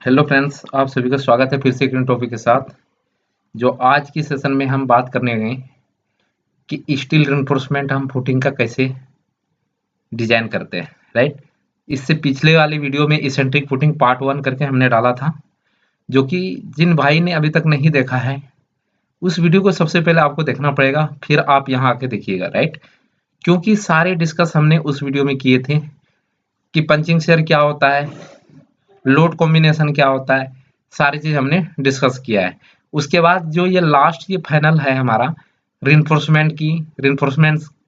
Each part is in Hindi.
हेलो फ्रेंड्स, आप सभी का स्वागत है फिर से एक नए टॉपिक के साथ। जो आज की सेशन में हम बात करने गए कि स्टील रिइंफोर्समेंट हम फुटिंग का कैसे डिजाइन करते हैं, राइट। इससे पिछले वाली वीडियो में इसेंट्रिक फुटिंग पार्ट 1 करके हमने डाला था, जो कि जिन भाई ने अभी तक नहीं देखा है उस वीडियो को सबसे पहले आपको देखना पड़ेगा, फिर आप यहाँ आके देखिएगा, राइट। क्योंकि सारे डिस्कस हमने उस वीडियो में किए थे कि पंचिंग शेयर क्या होता है, लोड कॉम्बिनेशन क्या होता है, सारी चीज हमने डिस्कस किया है। उसके बाद जो ये लास्ट ये फाइनल है हमारा रिइंफोर्समेंट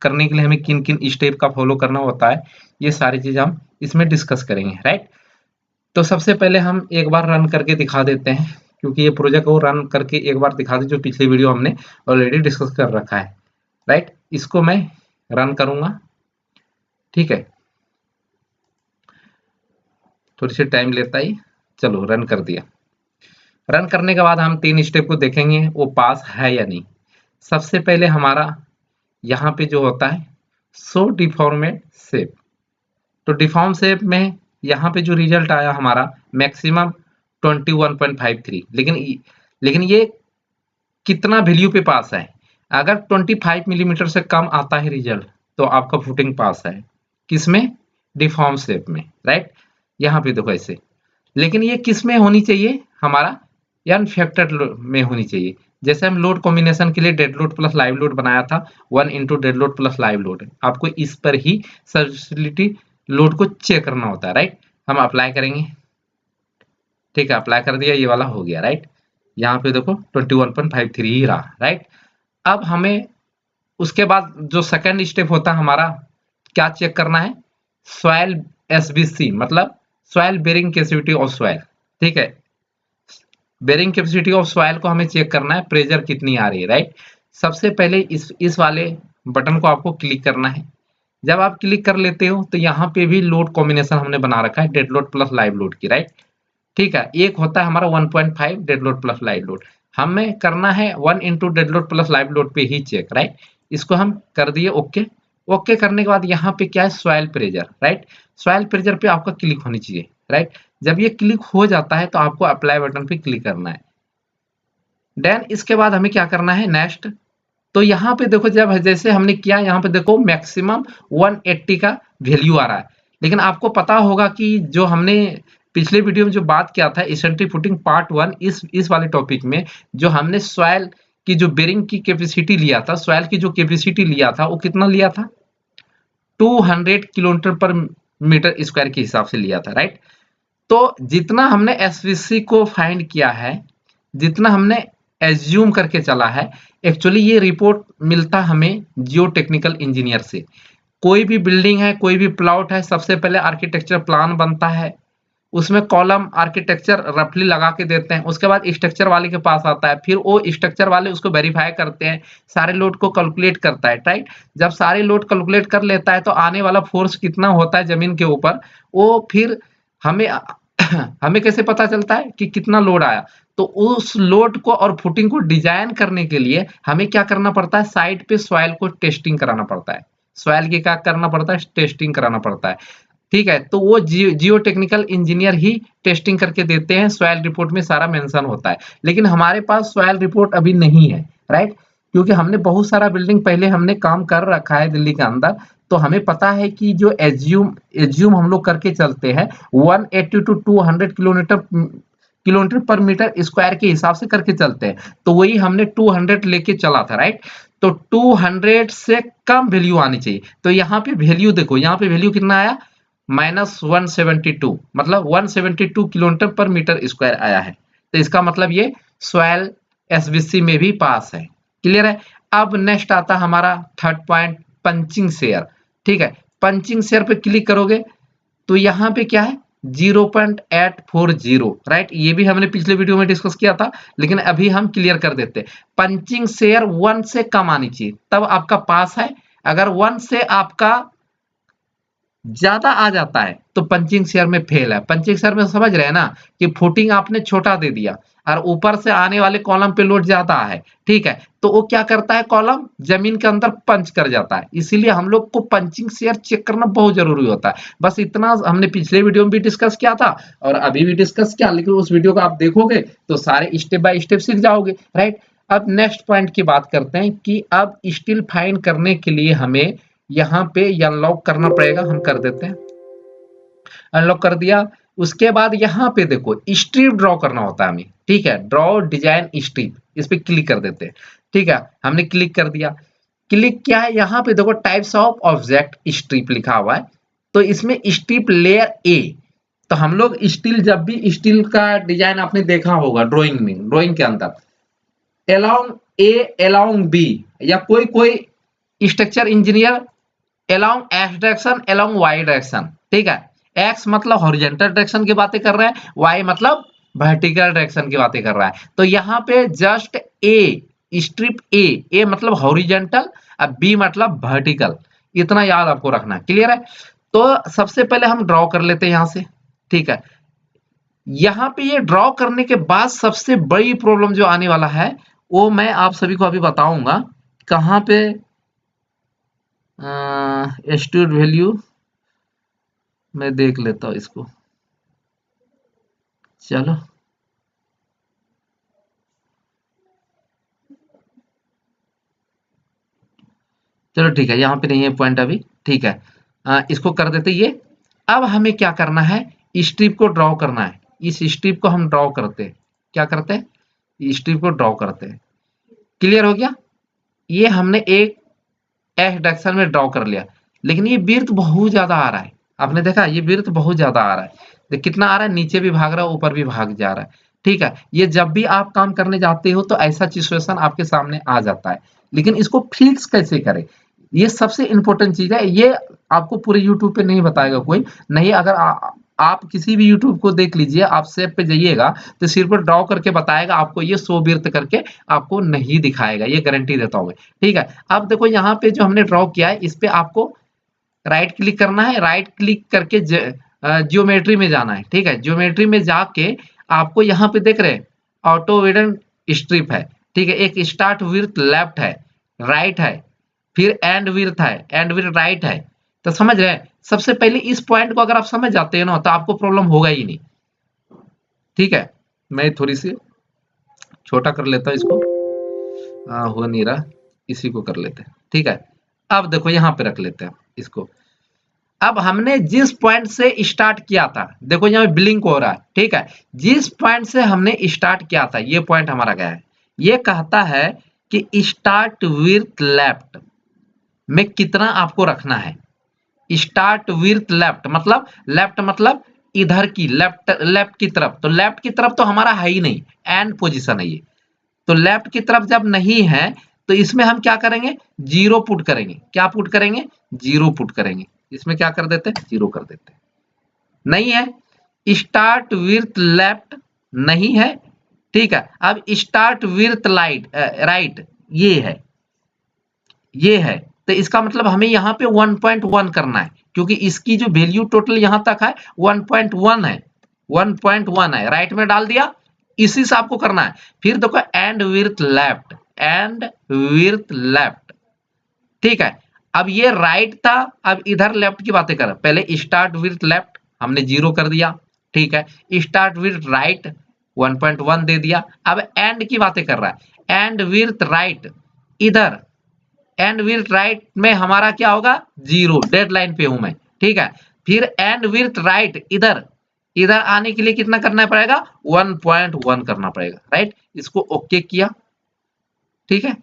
करने के लिए हमें किन किन स्टेप का फॉलो करना होता है, ये सारी चीज हम इसमें डिस्कस करेंगे, राइट। तो सबसे पहले हम एक बार रन करके दिखा देते हैं, क्योंकि ये प्रोजेक्ट को रन करके एक बार दिखा दे जो पिछली वीडियो हमने ऑलरेडी डिस्कस कर रखा है, राइट। इसको मैं रन करूंगा, ठीक है। थोड़ी सी टाइम लेता ही, चलो रन कर दिया। रन करने के बाद हम 3 स्टेप को देखेंगे वो पास है या नहीं। सबसे पहले हमारा यहाँ पे जो होता है शो डिफॉर्मेट शेप, तो डिफॉर्म शेप में यहाँ पे जो रिजल्ट आया हमारा मैक्सिमम 21.53, लेकिन ये कितना वैल्यू पे पास है। अगर 25 मिलीमीटर से कम आता है रिजल्ट तो आपका फुटिंग पास है, किसमें, डिफॉर्म शेप में, राइट। यहाँ पे देखो ऐसे, लेकिन ये किस में होनी चाहिए, हमारा अनफेक्टेड में होनी चाहिए। जैसे हम लोड कॉम्बिनेशन के लिए dead load plus live load बनाया था, 1 into dead load plus live load, आपको इस पर ही सर्विसिबिलिटी लोड को चेक करना होता है, राइट। हम अप्लाई करेंगे, ठीक है, अप्लाई कर दिया, ये वाला हो गया, राइट। यहाँ पे देखो 21.53 ही रहा, राइट। अब हमें उसके बाद जो सेकंड स्टेप होता है हमारा, क्या चेक करना है, सॉइल एसबीसी, मतलब soil bearing capacity of soil, ठीक है। बेरिंग कैपेसिटी ऑफ सॉइल को हमें चेक करना है, प्रेशर कितनी आ रही है, राइट। सबसे पहले इस वाले बटन को आपको क्लिक करना है। जब आप क्लिक कर लेते हो तो यहाँ पे भी लोड कॉम्बिनेशन हमने बना रखा है dead load plus live load की, राइट। ठीक है, एक होता है हमारा 1.5 dead load plus live load, हमें करना है 1 into dead load plus live load पे ही चेक, राइट। इसको हम कर दिए ओके। ओके करने के बाद यहाँ पे क्या है, soil pressure, right. Soil pressure पे आपका क्लिक होनी चाहिए, राइट। जब ये क्लिक हो जाता है तो आपको अप्लाई बटन पे क्लिक करना है। देन इसके बाद हमें क्या करना है, नेक्स्ट। तो यहाँ पे देखो, जब जैसे हमने किया, यहाँ पे देखो मैक्सिमम 180 का वैल्यू आ रहा है। लेकिन आपको पता होगा कि जो हमने पिछले वीडियो में जो बात किया था इसेंट्रिक फुटिंग पार्ट 1, इस वाले टॉपिक में जो हमने सॉइल की जो बेरिंग की कैपेसिटी लिया था, सॉइल की जो कैपेसिटी लिया था वो कितना लिया था, 200 किलोमीटर पर मीटर स्क्वायर के हिसाब से लिया था, राइट। तो जितना हमने एसवीसी को फाइंड किया है, जितना हमने एज्यूम करके चला है, एक्चुअली ये रिपोर्ट मिलता हमें जियो टेक्निकल इंजीनियर से। कोई भी बिल्डिंग है, कोई भी प्लॉट है, सबसे पहले आर्किटेक्चर प्लान बनता है, उसमें कॉलम आर्किटेक्चर रफली लगा के देते हैं, उसके बाद स्ट्रक्चर वाले के पास आता है, फिर वो स्ट्रक्चर वाले उसको वेरीफाई करते हैं, सारे लोड को कैलकुलेट करता है, राइट। जब सारे लोड कैलकुलेट कर लेता है तो आने वाला फोर्स कितना होता है जमीन के ऊपर, वो फिर हमें हमें कैसे पता चलता है कि कितना लोड आया। तो उस लोड को और फुटिंग को डिजाइन करने के लिए हमें क्या करना पड़ता है, साइड पे सॉइल को टेस्टिंग कराना पड़ता है, सॉइल की क्या करना पड़ता है, टेस्टिंग कराना पड़ता है, ठीक है। तो वो जियो टेक्निकल इंजीनियर ही टेस्टिंग करके देते हैं, सॉइल रिपोर्ट में सारा मेंशन होता है। लेकिन हमारे पास सॉइल रिपोर्ट अभी नहीं है, राइट। क्योंकि हमने बहुत सारा बिल्डिंग पहले हमने काम कर रखा है दिल्ली के अंदर, तो हमें पता है कि जो एज्यूम हम लोग करके चलते हैं 180 टू 200 किलोमीटर पर मीटर स्क्वायर के हिसाब से करके चलते हैं। तो वही हमने 200 लेके चला था, राइट। तो 200 से कम वैल्यू आनी चाहिए। तो यहाँ पे वैल्यू देखो, यहाँ पे वैल्यू कितना आया, -172, मतलब 172 किलोमीटर पर मीटर स्क्वायर आया है। तो इसका मतलब ये सॉइल एसबीसी में भी पास है, क्लियर है। अब नेक्स्ट आता हमारा थर्ड पॉइंट, पंचिंग शेयर, ठीक है। पंचिंग शेयर पे क्लिक करोगे तो यहाँ पे क्या है, 0.840, राइट। ये भी हमने पिछले वीडियो में डिस्कस किया था, लेकिन अभी हम क्लियर कर देते हैं। पंचिंग शेयर 1 से कम आनी चाहिए तब आपका पास है। अगर 1 से आपका ज्यादा आ जाता है तो पंचिंग शेयर में फेल है। पंचिंग शेयर में समझ रहे हैं ना कि फुटिंग आपने छोटा दे दिया और ऊपर से आने वाले कॉलम पे लोड ज्यादा है, ठीक है, तो वो क्या करता है, कॉलम जमीन के अंदर पंच कर जाता है। इसीलिए हम लोग को पंचिंग शेयर चेक करना बहुत जरूरी होता है। बस इतना हमने पिछले वीडियो में भी डिस्कस किया था और अभी भी डिस्कस किया, लेकिन उस वीडियो को आप देखोगे तो सारे स्टेप बाय स्टेप सीख जाओगे, राइट। अब नेक्स्ट पॉइंट की बात करते हैं कि अब स्टील फाइंड करने के लिए हमें यहाँ पे अनलॉक करना पड़ेगा। हम कर देते हैं, अनलॉक कर दिया। उसके बाद यहाँ पे देखो स्ट्रिप ड्रॉ करना होता है हमें, ठीक है, ड्रॉ डिजाइन स्ट्रिप, इस पे क्लिक कर देते हैं, ठीक है। हमने क्लिक कर दिया। क्लिक क्या है, यहाँ पे देखो टाइप्स ऑफ ऑब्जेक्ट स्ट्रिप लिखा हुआ है, तो इसमें स्ट्रिप लेयर ए। तो हम लोग स्टील, जब भी स्टील का डिजाइन आपने देखा होगा ड्राइंग में, ड्राइंग के अंदर अलोंग ए अलोंग बी, या कोई कोई structure engineer along X direction along Y direction, ठीक है। एक्स मतलब हॉरिजॉन्टल डायरेक्शन की बातें कर रहे हैं, वाई मतलब वर्टिकल डायरेक्शन की बातें कर रहा है। तो यहाँ पे जस्ट ए, स्ट्रिप ए, ए मतलब हॉरिजॉन्टल और बी मतलब वर्टिकल, इतना याद आपको रखना है, क्लियर है। तो सबसे पहले हम ड्रॉ कर लेते हैं यहाँ से, ठीक है। यहाँ पे ये ड्रॉ करने के बाद सबसे बड़ी प्रॉब्लम जो आने वाला है वो मैं आप सभी को अभी बताऊंगा। कहाँ पे एस्ट्यूड वैल्यू, मैं देख लेता हूँ इसको, चलो चलो ठीक है, यहाँ पे नहीं है पॉइंट अभी, ठीक है। इसको कर देते ये। अब हमें क्या करना है, स्ट्रिप को ड्रॉ करना है। इस स्ट्रिप को हम ड्रॉ करते हैं, क्या करते हैं, स्ट्रिप को ड्रॉ करते हैं। क्लियर हो गया, ये हमने एक एक्स डायरेक्शन में ड्रॉ कर लिया, लेकिन ये वृत्त बहुत ज्यादा आ रहा है। आपने देखा ये वृत्त बहुत ज्यादा आ रहा है, देख कितना आ रहा है, नीचे भी भाग रहा है, ऊपर भी भाग जा रहा है, ठीक है। ये जब भी आप काम करने जाते हो तो ऐसा सिचुएशन आपके सामने आ जाता है, लेकिन इसको फिक्स कैसे करें, ये सबसे इंपॉर्टेंट चीज है। ये आपको पूरे यूट्यूब पे नहीं बताएगा कोई, नहीं, अगर आप किसी भी यूट्यूब को देख लीजिए, आप सेव पे जाइएगा तो सिर्फ ड्रॉ करके बताएगा आपको, ये 100 वृत्त करके आपको नहीं दिखाएगा, ये गारंटी देता हूँ मैं, ठीक है। अब देखो यहाँ पे जो हमने ड्रॉ किया है, इस पे आपको राइट क्लिक करना है, राइट क्लिक करके जियोमेट्री में जाना है, ठीक है। जियोमेट्री में जाके आपको यहाँ पे देख रहे हैं ऑटो विडन स्ट्रिप है, ठीक है। एक स्टार्ट विथ लेफ्ट है, राइट है, फिर एंड विथ है, एंड विथ राइट है। तो समझ रहे हैं, सबसे पहले इस पॉइंट को अगर आप समझ जाते हैं ना तो आपको प्रॉब्लम होगा ही नहीं, ठीक है। मैं थोड़ी सी छोटा कर लेता हूँ इसको, हो नहीं रहा, इसी को कर लेते हैं, ठीक है। अब देखो यहाँ पे रख लेते हैं इसको। अब हमने जिस पॉइंट से स्टार्ट किया था, देखो यहाँ ब्लिंक हो रहा है, ठीक है। जिस पॉइंट से हमने स्टार्ट किया था, ये पॉइंट हमारा गया है, ये कहता है कि स्टार्ट विथ लेफ्ट में कितना आपको रखना है। स्टार्ट विथ लेफ्ट मतलब इधर की, लेफ्ट की तरफ, तो लेफ्ट की तरफ तो हमारा है ही नहीं, एंड पोजीशन है ये। तो लेफ्ट की तरफ जब नहीं है तो इसमें हम क्या करेंगे, जीरो पुट करेंगे। क्या पुट करेंगे, जीरो पुट करेंगे। इसमें क्या कर देते हैं, जीरो कर देते हैं। नहीं है, स्टार्ट विथ लेफ्ट नहीं है, ठीक है। अब स्टार्ट विथ राइट, ये है, तो इसका मतलब हमें यहाँ पे 1.1 करना है, क्योंकि इसकी जो वैल्यू टोटल यहां तक है 1.1 है, 1.1 है, राइट में डाल दिया, इसी से आपको करना है। फिर देखो and with left, and with left, ठीक है। अब ये राइट था, अब इधर लेफ्ट की बातें कर, पहले स्टार्ट विथ लेफ्ट हमने जीरो कर दिया, ठीक है। स्टार्ट विथ राइट 1.1 दे दिया। अब एंड की बातें कर रहा है, एंड विथ राइट, इधर एंड विथ राइट में हमारा क्या होगा, जीरो, डेडलाइन पे हूं मैं, ठीक है। फिर एंड विथ राइट इधर, इधर आने के लिए कितना करना पड़ेगा, 1.1 करना पड़ेगा, राइट। इसको ओके किया, ठीक है।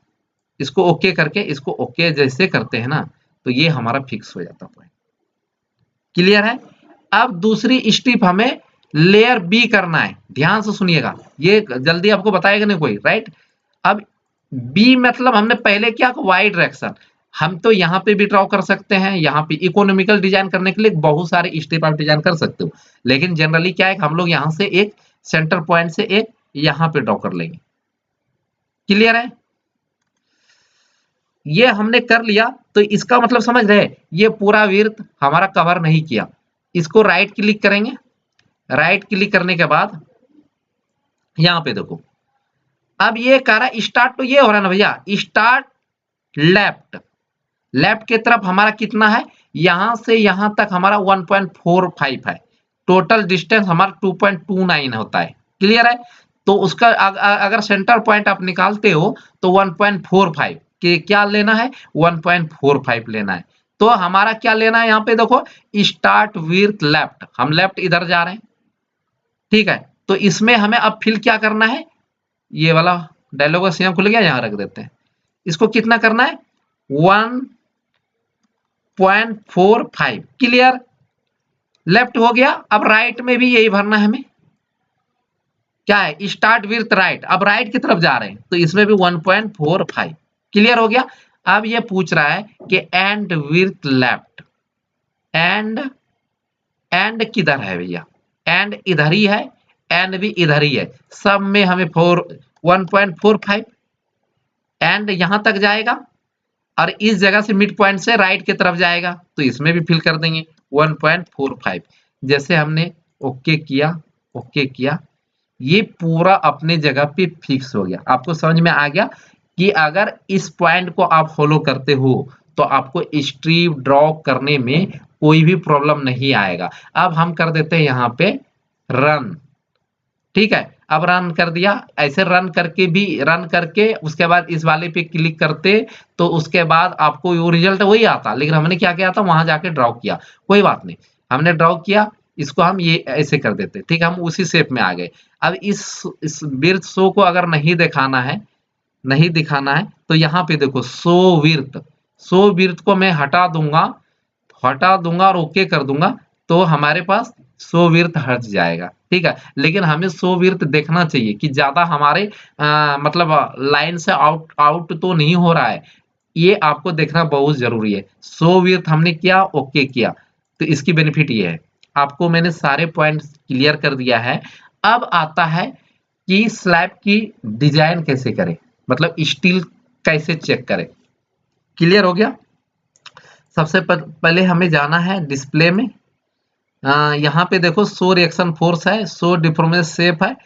इसको ओके करके, इसको ओके जैसे करते हैं ना तो ये हमारा फिक्स हो जाता है, क्लियर है। अब दूसरी स्टेप हमें लेयर बी करना है, ध्यान से सुनिएगा, ये जल्दी आपको बताएगा नहीं कोई, राइट। अब बी मतलब हमने पहले क्या, वाई डायरेक्शन, हम तो यहाँ पे भी ड्रॉ कर सकते हैं, यहाँ पे इकोनॉमिकल डिजाइन करने के लिए बहुत सारे स्टेप आप डिजाइन कर सकते हो, लेकिन जनरली क्या है, हम लोग यहाँ से एक सेंटर पॉइंट से एक यहाँ पे ड्रॉ कर लेंगे, क्लियर है। ये हमने कर लिया तो इसका मतलब समझ रहे, ये पूरा वृत्त हमारा कवर नहीं किया। इसको राइट क्लिक करेंगे, राइट क्लिक करने के बाद यहां पे देखो, अब ये कह रहा है स्टार्ट, तो ये हो रहा है ना भैया, स्टार्ट लेफ्ट, लेफ्ट की तरफ हमारा कितना है, यहां से यहां तक हमारा 1.45 है, टोटल डिस्टेंस हमारा 2.29 होता है। क्लियर है? तो उसका अगर सेंटर पॉइंट आप निकालते हो तो 1.45 के क्या लेना है, 1.45 लेना है। तो हमारा क्या लेना है, यहाँ पे देखो स्टार्ट विथ लेफ्ट, हम लेफ्ट इधर जा रहे हैं, ठीक है। तो इसमें हमें अब फिल क्या करना है, ये वाला डायलॉग का सीएम खुल गया, यहां रख देते हैं। इसको कितना करना है, 1.45। क्लियर? लेफ्ट हो गया। अब राइट में भी यही भरना है हमें, क्या है, स्टार्ट विथ राइट, अब राइट की तरफ जा रहे हैं तो इसमें भी 1.45। क्लियर हो गया? अब ये पूछ रहा है कि एंड विथ लेफ्ट, एंड किधर है भैया, एंड इधर ही है, एंड भी इधर ही है, सब में हमें 1.45, एंड यहां तक जाएगा और इस जगह से मिड पॉइंट से राइट की तरफ जाएगा, तो इसमें भी फिल कर देंगे 1.45। जैसे हमने ओके किया, ओके किया, ये पूरा अपने जगह पे फिक्स हो गया। आपको समझ में आ गया कि अगर इस पॉइंट को आप फॉलो करते हो तो आपको स्ट्रिप ड्रॉ करने में कोई भी प्रॉब्लम नहीं आएगा। अब हम कर देते हैं यहाँ पे रन, ठीक है। अब रन कर दिया, ऐसे रन करके भी, रन करके उसके बाद इस वाले पे क्लिक करते तो उसके बाद आपको वो रिजल्ट वही आता, लेकिन हमने क्या किया था, वहां जाके ड्रॉ किया। कोई बात नहीं, हमने ड्रॉ किया, इसको हम ये ऐसे कर देते, ठीक है, हम उसी शेप में आ गए। अब इस विर्थ शो को अगर नहीं दिखाना है, नहीं दिखाना है तो यहाँ पे देखो शो विर्थ, शो विर्थ को मैं हटा दूंगा, हटा दूंगा और ओके कर दूंगा, तो हमारे पास शो विर्थ हट जाएगा, ठीक है। लेकिन हमें शो विर्थ देखना चाहिए कि ज्यादा हमारे मतलब लाइन से आउट आउट तो नहीं हो रहा है, ये आपको देखना बहुत जरूरी है। शो विर्थ हमने किया, ओके किया, तो इसकी बेनिफिट ये है, आपको मैंने सारे पॉइंट क्लियर कर दिया है। अब आता है कि स्लैब की डिजाइन कैसे करें, मतलब स्टील कैसे चेक करें। क्लियर हो गया? सबसे पहले हमें जाना है डिस्प्ले में, यहाँ पे देखो शो रिएक्शन फोर्स है, शो डिफॉर्मेशन शेप है,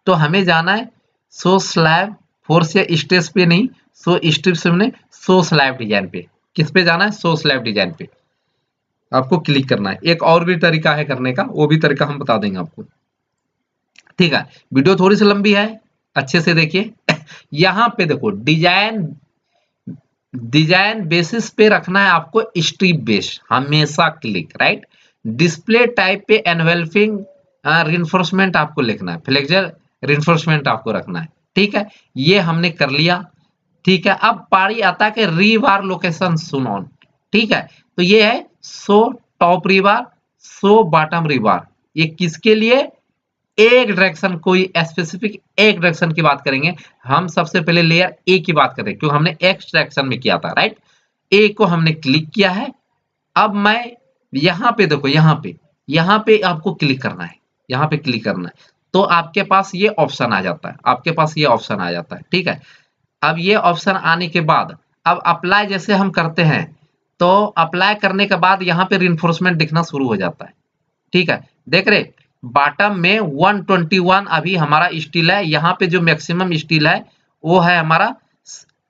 तो हमें जाना है शो स्लैब फोर्स या स्ट्रेस पे नहीं, शो स्ट्रिप्स में, शो स्लैब डिजाइन पे। किस पे जाना है, शो स्लैब डिजाइन पे आपको क्लिक करना है। एक और भी तरीका है करने का, वो भी तरीका हम बता देंगे आपको, ठीक है। वीडियो थोड़ी सी लंबी है, अच्छे से देखिए। यहाँ पे देखो डिजाइन, डिजाइन बेसिस पे रखना है आपको स्ट्रिप बेस, हमेशा क्लिक राइट। डिस्प्ले टाइप पे एनवेल्पिंग रिइंफोर्समेंट आपको लिखना है, फ्लेक्सर रिइंफोर्समेंट आपको रखना है, ठीक है। ये हमने कर लिया, ठीक है। अब पारी आता है कि रीबार लोकेशन सुन, ठीक है। तो ये है show top rebar, show bottom rebar, ये किसके लिए, एक डायरेक्शन, कोई स्पेसिफिक एक डायरेक्शन की बात करेंगे। हम सबसे पहले लेयर ए की बात करें क्योंकि हमने एक्स डायरेक्शन में किया था, राइट। ए को हमने क्लिक किया है। अब मैं यहाँ पे देखो, यहाँ पे आपको क्लिक करना है, यहाँ पे क्लिक करना है, तो आपके पास ये ऑप्शन आ जाता है, आपके पास ये ऑप्शन आ जाता है, ठीक है। अब ये ऑप्शन आने के बाद अब अप्लाई जैसे हम करते हैं, तो अप्लाई करने के बाद यहाँ पे रिइंफोर्समेंट दिखना शुरू हो जाता है, ठीक है। देख रहे बॉटम में 121 अभी हमारा स्टील है, यहाँ पे जो मैक्सिमम स्टील है वो है हमारा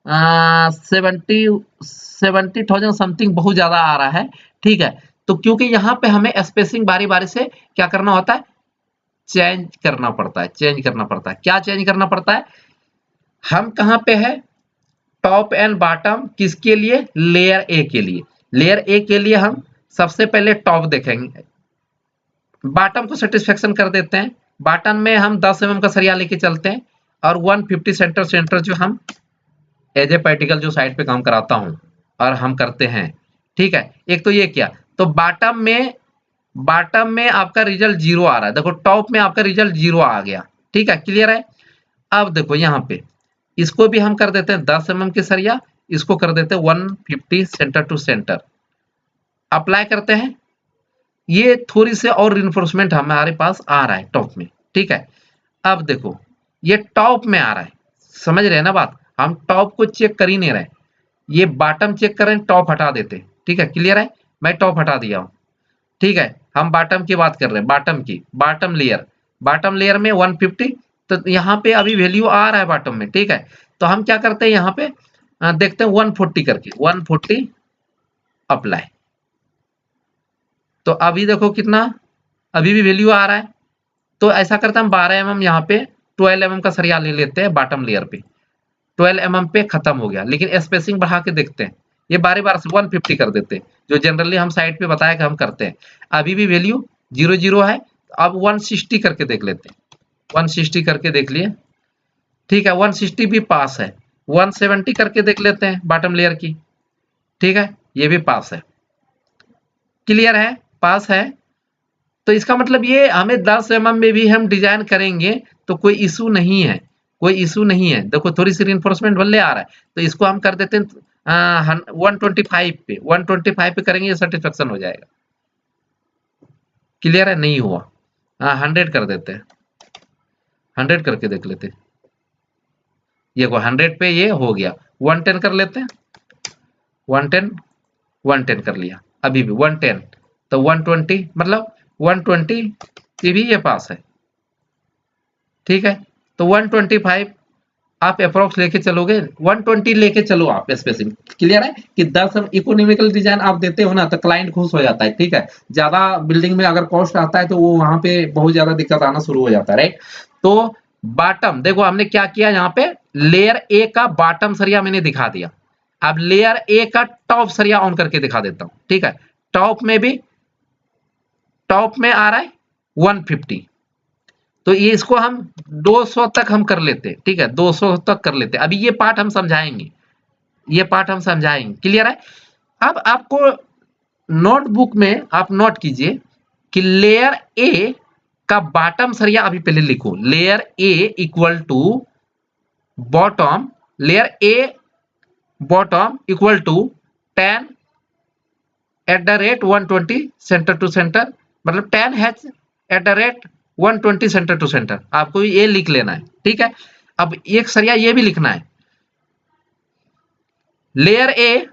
70,000 समथिंग, बहुत ज्यादा आ रहा है, ठीक है। तो क्योंकि यहाँ पे हमें स्पेसिंग बारी बारी से क्या करना होता है, चेंज करना पड़ता है, चेंज करना पड़ता है। क्या चेंज करना पड़ता है, हम कहाँ पे है, टॉप एंड बॉटम किसके लिए, लेयर ए के लिए। लेयर ए के लिए हम सबसे पहले टॉप देखेंगे, बॉटम को सेटिस्फेक्शन कर देते हैं। बॉटम में हम 10 mm का सरिया लेके चलते हैं और 150 सेंटर जो हम एज ए पार्टिकल जो साइड पे काम कराता हूं और हम करते हैं, ठीक है। एक तो ये किया, तो बॉटम में आपका रिजल्ट 0 आ रहा है, देखो टॉप में आपका रिजल्ट 0 आ गया, ठीक है। क्लियर है? अब देखो यहाँ पे इसको भी हम कर देते हैं 10 mm के सरिया, इसको कर देते हैं 150 सेंटर टू सेंटर, अप्लाई करते हैं। ये थोड़ी से और रिइंफोर्समेंट हमारे पास आ रहा है टॉप में, ठीक है। अब देखो ये टॉप में आ रहा है, समझ रहे हैं ना बात, हम टॉप को चेक कर ही नहीं रहे, ये बॉटम चेक करें, टॉप हटा देते। ठीक है, क्लियर है, मैं टॉप हटा दिया हूं। ठीक है, हम बॉटम की बात कर रहे हैं, बॉटम की, बॉटम लेयर में 150, तो यहाँ पे अभी वैल्यू आ रहा है बॉटम में। ठीक है, तो हम क्या करते हैं यहाँ पे देखते हैं 140 करके, 140 अप्लाई। तो अभी देखो कितना, अभी भी वैल्यू आ रहा है। तो ऐसा करते हैं हम 12 mm यहाँ पे 12 mm का सरिया ले लेते हैं बॉटम लेयर पे। 12 mm पे खत्म हो गया, लेकिन स्पेसिंग बढ़ा के देखते हैं। ये बारी बार से 150 कर देते हैं, जो जनरली हम साइड पे बताया कि हम करते हैं। अभी भी वैल्यू 00 है, अब 160 करके देख लेते हैं। 160 करके देख लिए, ठीक है, 160 भी पास है। 170 करके देख लेते हैं बॉटम लेयर की। ठीक है, ये भी पास है, क्लियर है, पास है। तो इसका मतलब ये हमें 10 mm में भी हम डिजाइन करेंगे तो कोई इशू नहीं है, कोई इशू नहीं है। देखो थोड़ी सी रिइंफोर्समेंट भले आ रहा है, तो इसको हम कर देते हैं 125 पे, 125 पे करेंगे, ये सेटिस्फेक्शन हो जाएगा। क्लियर है, नहीं हुआ, 100 कर देते हैं, 100 करके देख लेते हैं। ये को 100 पे ये हो गया। 110 कर लेते हैं, 110, 110 कर लिया, अभी भी 110, तो 120 मतलब 120 की भी ये पास है। ठीक है, तो 125 आप अप्रोक्स लेके चलोगे, 120 लेके चलो आप स्पेसिंग। क्लियर है कि 10 इकोनॉमिकल डिजाइन आप देते हो ना, तो क्लाइंट खुश हो जाता है। ठीक है, ज्यादा बिल्डिंग में अगर कॉस्ट आता है तो वो वहां पे बहुत ज्यादा दिक्कत आना शुरू हो जाता है, राइट। तो बॉटम देखो हमने क्या किया, यहाँ पे लेयर ए का बॉटम सरिया मैंने दिखा दिया। अब लेयर ए का टॉप सरिया ऑन करके दिखा देता हूं। ठीक है, टॉप में भी, टॉप में आ रहा है 150, तो ये इसको हम 200 तक हम कर लेते। ठीक है, 200 तक कर लेते। अभी ये पार्ट हम समझाएंगे, ये पार्ट हम समझाएंगे, क्लियर है। अब आपको नोटबुक में आप नोट कीजिए कि लेयर ए का बॉटम सरिया अभी पहले लिखो, layer A equal to bottom, layer A bottom equal to 10 at the rate 120 centre to centre, मतलब 10 H at the rate 120 centre to centre, आपको ये लिख लेना है। ठीक है, अब एक सरिया ये भी लिखना है, लेयर ए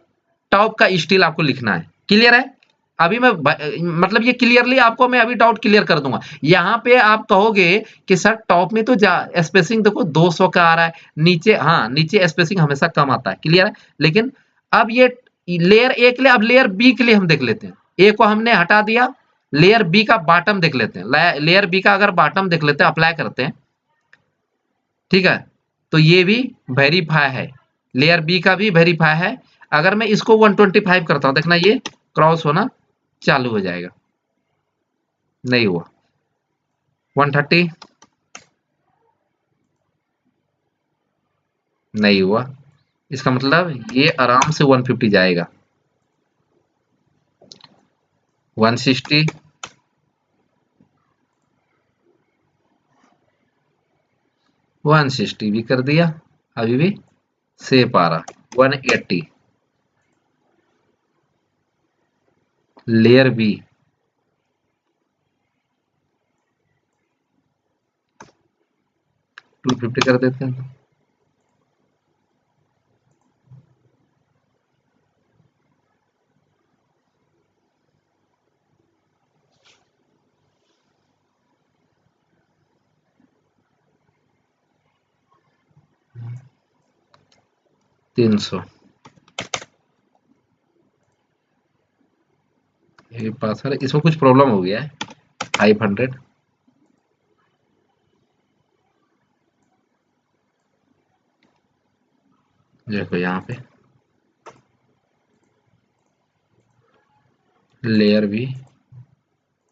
टॉप का स्टील आपको लिखना है। क्लियर है, अभी मैं मतलब ये क्लियरली आपको मैं अभी डाउट क्लियर कर दूंगा। यहाँ पे आप कहोगे कि सर टॉप में तो स्पेसिंग देखो 200 का आ रहा है, नीचे, हाँ नीचे स्पेसिंग हमेशा कम आता है, क्लियर है। लेकिन अब ये लेयर ए के लिए, अब लेयर बी के लिए हम देख लेते हैं। ए को हमने हटा दिया, लेयर बी का बॉटम देख लेते हैं। लेयर बी का अगर बॉटम देख लेते हैं, अप्लाई करते हैं, ठीक है, तो ये भी वेरीफाई है, लेयर बी का भी वेरीफाई है। अगर मैं इसको 125 करता हूं, देखना ये क्रॉस होना चालू हो जाएगा, नहीं हुआ। 130 नहीं हुआ, इसका मतलब ये आराम से 150 जाएगा। 160 160 भी कर दिया, अभी भी सेफ आ रहा। 180 लेयर बी, 250 कर देते हैं। तीन सौ ये पास है, इसमें कुछ प्रॉब्लम हो गया है। 500 देखो यहाँ पे लेयर भी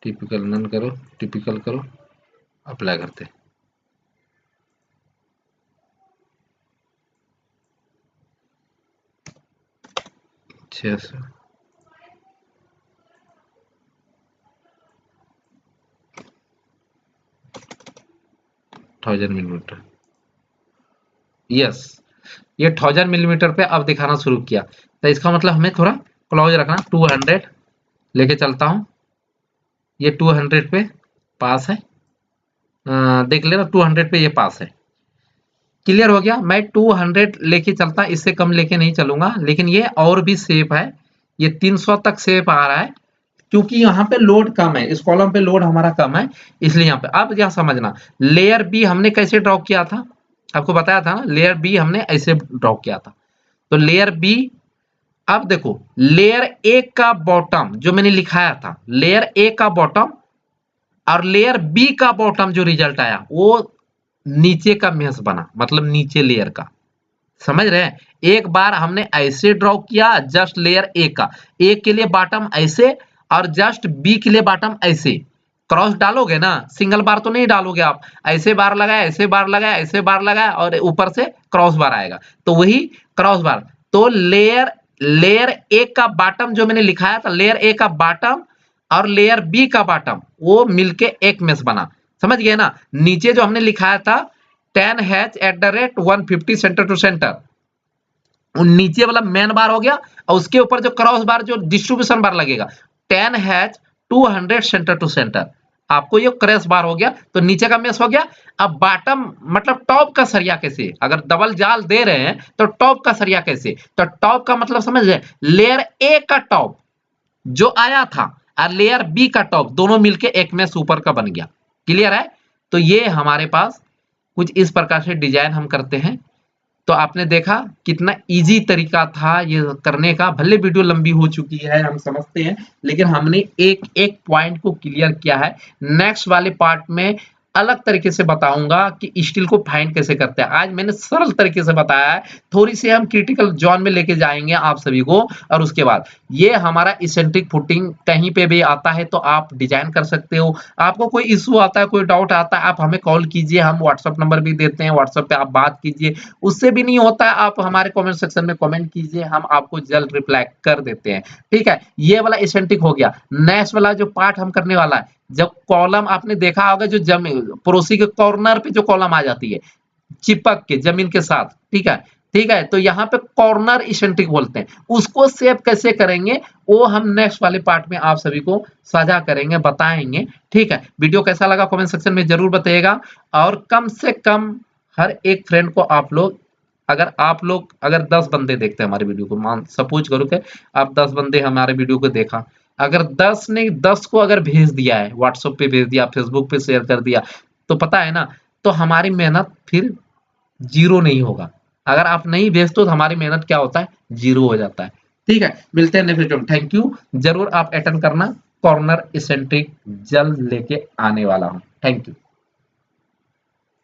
टिपिकल नन करो, टिपिकल करो, अप्लाई करते 600 1000 मिलीमीटर। यस, ये 1000 मिलीमीटर पे अब दिखाना शुरू किया, तो इसका मतलब हमें थोड़ा क्लोज रखना। 200 लेके चलता हूँ, ये 200 पे पास है, देख लेना 200 पे ये पास है। क्लियर हो गया। मैं 200 लेके चलता, इससे कम लेके नहीं चलूंगा, लेकिन ये और भी सेफ है, ये 300 तक सेफ आ रहा है, क्योंकि यहाँ पे लोड कम है, इस कॉलम पे लोड हमारा कम है, इसलिए यहाँ पे। अब यह समझना, लेयर बी हमने कैसे ड्रॉ किया था, आपको बताया था ना, लेयर बी हमने ऐसे ड्रॉ किया था। तो लेयर बी, अब देखो लेयर ए का बॉटम जो मैंने लिखाया था, लेयर ए का बॉटम और लेयर बी का बॉटम जो रिजल्ट आया वो नीचे का मेश बना, मतलब नीचे लेयर का, समझ रहे हैं। एक बार हमने ऐसे ड्रॉ किया जस्ट लेयर ए का, ए के लिए बॉटम ऐसे और जस्ट बी के लिए बॉटम ऐसे, क्रॉस डालोगे ना, सिंगल बार तो नहीं डालोगे आप, ऐसे बार लगाया, ऐसे बार लगाया, ऐसे बार लगाया और ऊपर से क्रॉस बार आएगा, तो वही क्रॉस बार। तो लेयर लेयर ए का बॉटम जो मैंने लिखाया था, लेयर ए का बॉटम और लेयर बी का बॉटम वो मिलके एक मेश बना, समझ गए ना। नीचे जो हमने लिखाया था 10h@150 सेंटर टू सेंटर, नीचे वाला मेन बार हो गया, और उसके ऊपर जो क्रॉस बार जो डिस्ट्रीब्यूशन बार लगेगा 10h200 सेंटर टू सेंटर, आपको ये क्रॉस बार हो गया, तो नीचे का मेश हो गया। अब बॉटम मतलब टॉप का सरिया कैसे, अगर डबल जाल दे रहे हैं तो टॉप का सरिया कैसे, तो टॉप का मतलब समझ रहे, लेयर ए का टॉप जो आया था और लेयर बी का टॉप दोनों मिलके एक मेश ऊपर का बन गया, क्लियर है। तो ये हमारे पास कुछ इस प्रकार से डिजाइन हम करते हैं। तो आपने देखा कितना इजी तरीका था ये करने का, भले वीडियो लंबी हो चुकी है हम समझते हैं, लेकिन हमने एक एक पॉइंट को क्लियर किया है। नेक्स्ट वाले पार्ट में अलग तरीके से बताऊंगा कि स्टील को फाइंड कैसे करते हैं। आज मैंने सरल तरीके से बताया है, थोड़ी सी हम क्रिटिकल जोन में लेके जाएंगे आप सभी को। और उसके बाद ये हमारा इसेंट्रिक फुटिंग कहीं पे भी आता है तो आप डिजाइन कर सकते हो। आपको कोई इशू आता है, कोई डाउट आता है, आप हमें कॉल कीजिए, हम व्हाट्सएप नंबर भी देते हैं, व्हाट्सएप पे आप बात कीजिए। उससे भी नहीं होता है, आप हमारे कमेंट सेक्शन में कमेंट कीजिए, हम आपको जल्द रिप्लाई कर देते हैं, ठीक है। ये वाला इसेंट्रिक हो गया। नेक्स्ट वाला जो पार्ट हम करने वाला है, जब कॉलम आपने देखा होगा जो जमीन पड़ोसी के कॉर्नर पे जो कॉलम आ जाती है चिपक के जमीन के साथ, ठीक है, ठीक है, तो यहाँ पे कॉर्नर इसेंट्रिक बोलते हैं, उसको सेव कैसे करेंगे वो हम नेक्स्ट वाले पार्ट में आप सभी को साझा करेंगे, बताएंगे, ठीक है। वीडियो कैसा लगा कमेंट सेक्शन में जरूर बताइएगा, और कम से कम हर एक फ्रेंड को आप लोग अगर 10 बंदे देखते हैं हमारे वीडियो को, मान सपोज करो कि आप 10 बंदे हमारे वीडियो को देखा, अगर 10 ने 10 को अगर भेज दिया है, व्हाट्सएप पे भेज दिया, फेसबुक पे शेयर कर दिया, तो पता है ना, तो हमारी मेहनत फिर जीरो नहीं होगा। अगर आप नहीं भेजते तो हमारी मेहनत क्या होता है, जीरो हो जाता है, ठीक है। मिलते हैं नेक्स्ट वीडियो में, थैंक यू। जरूर आप अटेंड करना, कॉर्नर इसेंट्रिक जल्द लेके आने वाला हूं, थैंक यू।